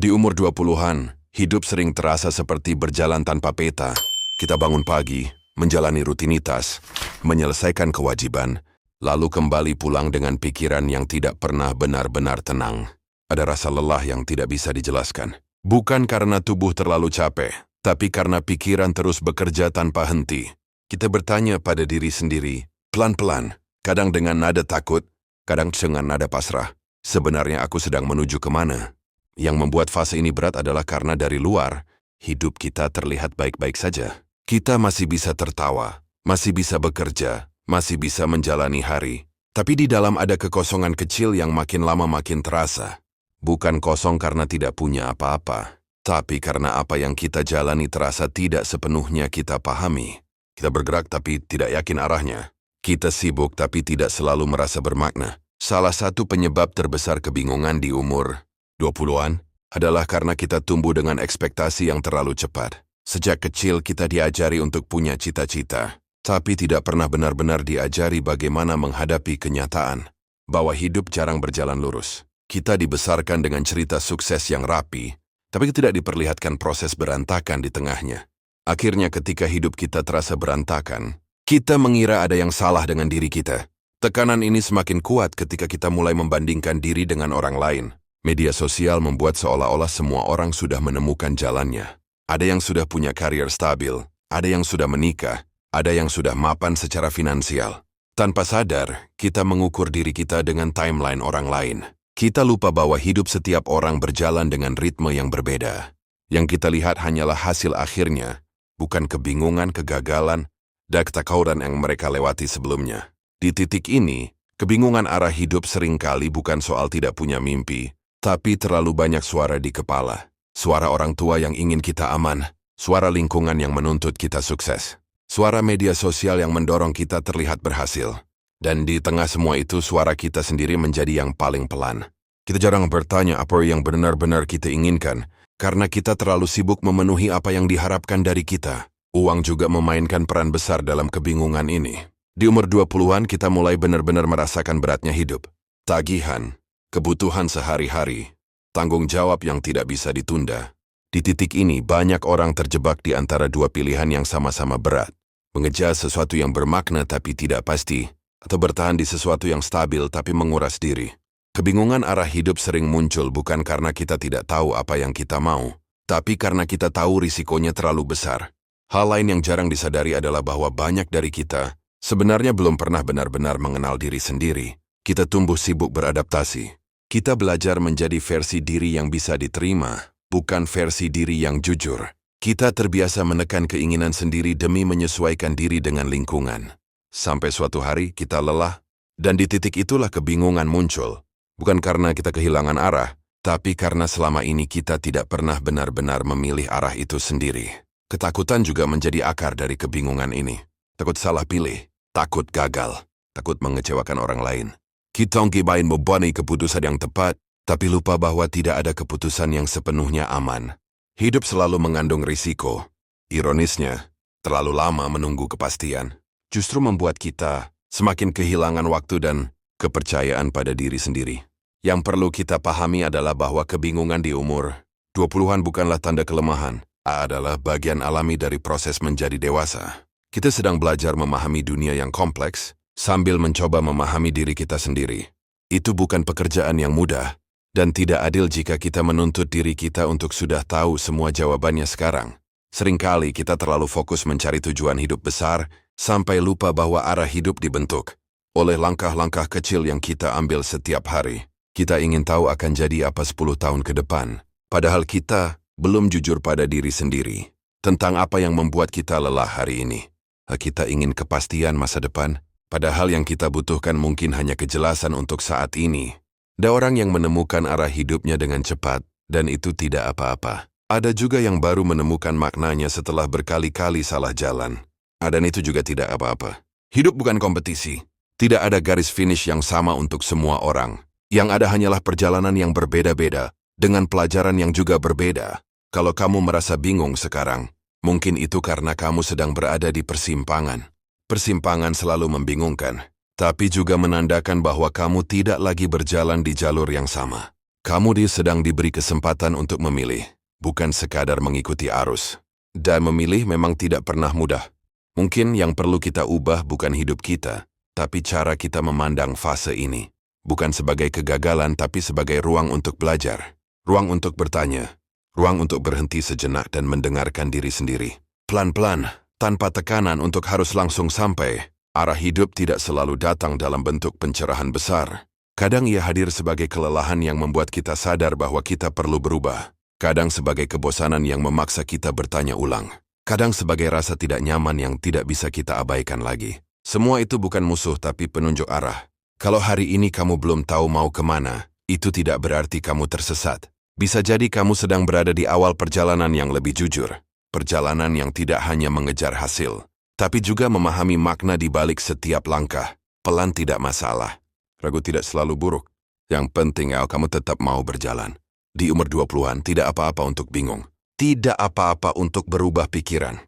Di umur 20-an, hidup sering terasa seperti berjalan tanpa peta. Kita bangun pagi, menjalani rutinitas, menyelesaikan kewajiban, lalu kembali pulang dengan pikiran yang tidak pernah benar-benar tenang. Ada rasa lelah yang tidak bisa dijelaskan. Bukan karena tubuh terlalu capek, tapi karena pikiran terus bekerja tanpa henti. Kita bertanya pada diri sendiri, pelan-pelan, kadang dengan nada takut, kadang dengan nada pasrah. Sebenarnya aku sedang menuju kemana? Yang membuat fase ini berat adalah karena dari luar, hidup kita terlihat baik-baik saja. Kita masih bisa tertawa, masih bisa bekerja, masih bisa menjalani hari. Tapi di dalam ada kekosongan kecil yang makin lama makin terasa. Bukan kosong karena tidak punya apa-apa, tapi karena apa yang kita jalani terasa tidak sepenuhnya kita pahami. Kita bergerak tapi tidak yakin arahnya. Kita sibuk tapi tidak selalu merasa bermakna. Salah satu penyebab terbesar kebingungan di umur 20-an adalah karena kita tumbuh dengan ekspektasi yang terlalu cepat. Sejak kecil kita diajari untuk punya cita-cita, tapi tidak pernah benar-benar diajari bagaimana menghadapi kenyataan bahwa hidup jarang berjalan lurus. Kita dibesarkan dengan cerita sukses yang rapi, tapi tidak diperlihatkan proses berantakan di tengahnya. Akhirnya ketika hidup kita terasa berantakan, kita mengira ada yang salah dengan diri kita. Tekanan ini semakin kuat ketika kita mulai membandingkan diri dengan orang lain. Media sosial membuat seolah-olah semua orang sudah menemukan jalannya. Ada yang sudah punya karier stabil, ada yang sudah menikah, ada yang sudah mapan secara finansial. Tanpa sadar, kita mengukur diri kita dengan timeline orang lain. Kita lupa bahwa hidup setiap orang berjalan dengan ritme yang berbeda. Yang kita lihat hanyalah hasil akhirnya, bukan kebingungan, kegagalan, dan ketakutan yang mereka lewati sebelumnya. Di titik ini, kebingungan arah hidup seringkali bukan soal tidak punya mimpi, tapi terlalu banyak suara di kepala. Suara orang tua yang ingin kita aman, suara lingkungan yang menuntut kita sukses, suara media sosial yang mendorong kita terlihat berhasil. Dan di tengah semua itu, suara kita sendiri menjadi yang paling pelan. Kita jarang bertanya apa yang benar-benar kita inginkan, karena kita terlalu sibuk memenuhi apa yang diharapkan dari kita. Uang juga memainkan peran besar dalam kebingungan ini. Di umur 20-an kita mulai benar-benar merasakan beratnya hidup. Tagihan, kebutuhan sehari-hari, tanggung jawab yang tidak bisa ditunda. Di titik ini, banyak orang terjebak di antara dua pilihan yang sama-sama berat. Mengejar sesuatu yang bermakna tapi tidak pasti, atau bertahan di sesuatu yang stabil tapi menguras diri. Kebingungan arah hidup sering muncul bukan karena kita tidak tahu apa yang kita mau, tapi karena kita tahu risikonya terlalu besar. Hal lain yang jarang disadari adalah bahwa banyak dari kita sebenarnya belum pernah benar-benar mengenal diri sendiri. Kita tumbuh sibuk beradaptasi. Kita belajar menjadi versi diri yang bisa diterima, bukan versi diri yang jujur. Kita terbiasa menekan keinginan sendiri demi menyesuaikan diri dengan lingkungan. Sampai suatu hari kita lelah, dan di titik itulah kebingungan muncul. Bukan karena kita kehilangan arah, tapi karena selama ini kita tidak pernah benar-benar memilih arah itu sendiri. Ketakutan juga menjadi akar dari kebingungan ini. Takut salah pilih, takut gagal, takut mengecewakan orang lain. Kita ngibain membuat keputusan yang tepat, tapi lupa bahwa tidak ada keputusan yang sepenuhnya aman. Hidup selalu mengandung risiko. Ironisnya, terlalu lama menunggu kepastian justru membuat kita semakin kehilangan waktu dan kepercayaan pada diri sendiri. Yang perlu kita pahami adalah bahwa kebingungan di umur 20-an bukanlah tanda kelemahan, adalah bagian alami dari proses menjadi dewasa. Kita sedang belajar memahami dunia yang kompleks, sambil mencoba memahami diri kita sendiri. Itu bukan pekerjaan yang mudah, dan tidak adil jika kita menuntut diri kita untuk sudah tahu semua jawabannya sekarang. Seringkali kita terlalu fokus mencari tujuan hidup besar, sampai lupa bahwa arah hidup dibentuk oleh langkah-langkah kecil yang kita ambil setiap hari. Kita ingin tahu akan jadi apa 10 tahun ke depan, padahal kita belum jujur pada diri sendiri tentang apa yang membuat kita lelah hari ini. Kita ingin kepastian masa depan, padahal yang kita butuhkan mungkin hanya kejelasan untuk saat ini. Ada orang yang menemukan arah hidupnya dengan cepat, dan itu tidak apa-apa. Ada juga yang baru menemukan maknanya setelah berkali-kali salah jalan. Dan itu juga tidak apa-apa. Hidup bukan kompetisi. Tidak ada garis finish yang sama untuk semua orang. Yang ada hanyalah perjalanan yang berbeda-beda, dengan pelajaran yang juga berbeda. Kalau kamu merasa bingung sekarang, mungkin itu karena kamu sedang berada di persimpangan. Persimpangan selalu membingungkan, tapi juga menandakan bahwa kamu tidak lagi berjalan di jalur yang sama. Kamu sedang diberi kesempatan untuk memilih, bukan sekadar mengikuti arus. Dan memilih memang tidak pernah mudah. Mungkin yang perlu kita ubah bukan hidup kita, tapi cara kita memandang fase ini. Bukan sebagai kegagalan, tapi sebagai ruang untuk belajar. Ruang untuk bertanya. Ruang untuk berhenti sejenak dan mendengarkan diri sendiri. Pelan-pelan, tanpa tekanan untuk harus langsung sampai. Arah hidup tidak selalu datang dalam bentuk pencerahan besar. Kadang ia hadir sebagai kelelahan yang membuat kita sadar bahwa kita perlu berubah. Kadang sebagai kebosanan yang memaksa kita bertanya ulang. Kadang sebagai rasa tidak nyaman yang tidak bisa kita abaikan lagi. Semua itu bukan musuh tapi penunjuk arah. Kalau hari ini kamu belum tahu mau kemana, itu tidak berarti kamu tersesat. Bisa jadi kamu sedang berada di awal perjalanan yang lebih jujur. Perjalanan yang tidak hanya mengejar hasil, tapi juga memahami makna di balik setiap langkah. Pelan tidak masalah. Ragu tidak selalu buruk. Yang penting kamu tetap mau berjalan. Di umur 20-an tidak apa-apa untuk bingung. Tidak apa-apa untuk berubah pikiran.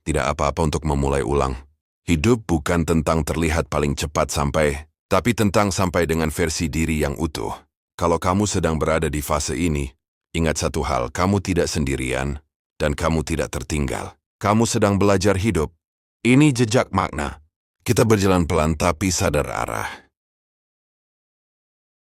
Tidak apa-apa untuk memulai ulang. Hidup bukan tentang terlihat paling cepat sampai, tapi tentang sampai dengan versi diri yang utuh. Kalau kamu sedang berada di fase ini, ingat satu hal, kamu tidak sendirian dan kamu tidak tertinggal. Kamu sedang belajar hidup. Ini jejak makna. Kita berjalan pelan tapi sadar arah.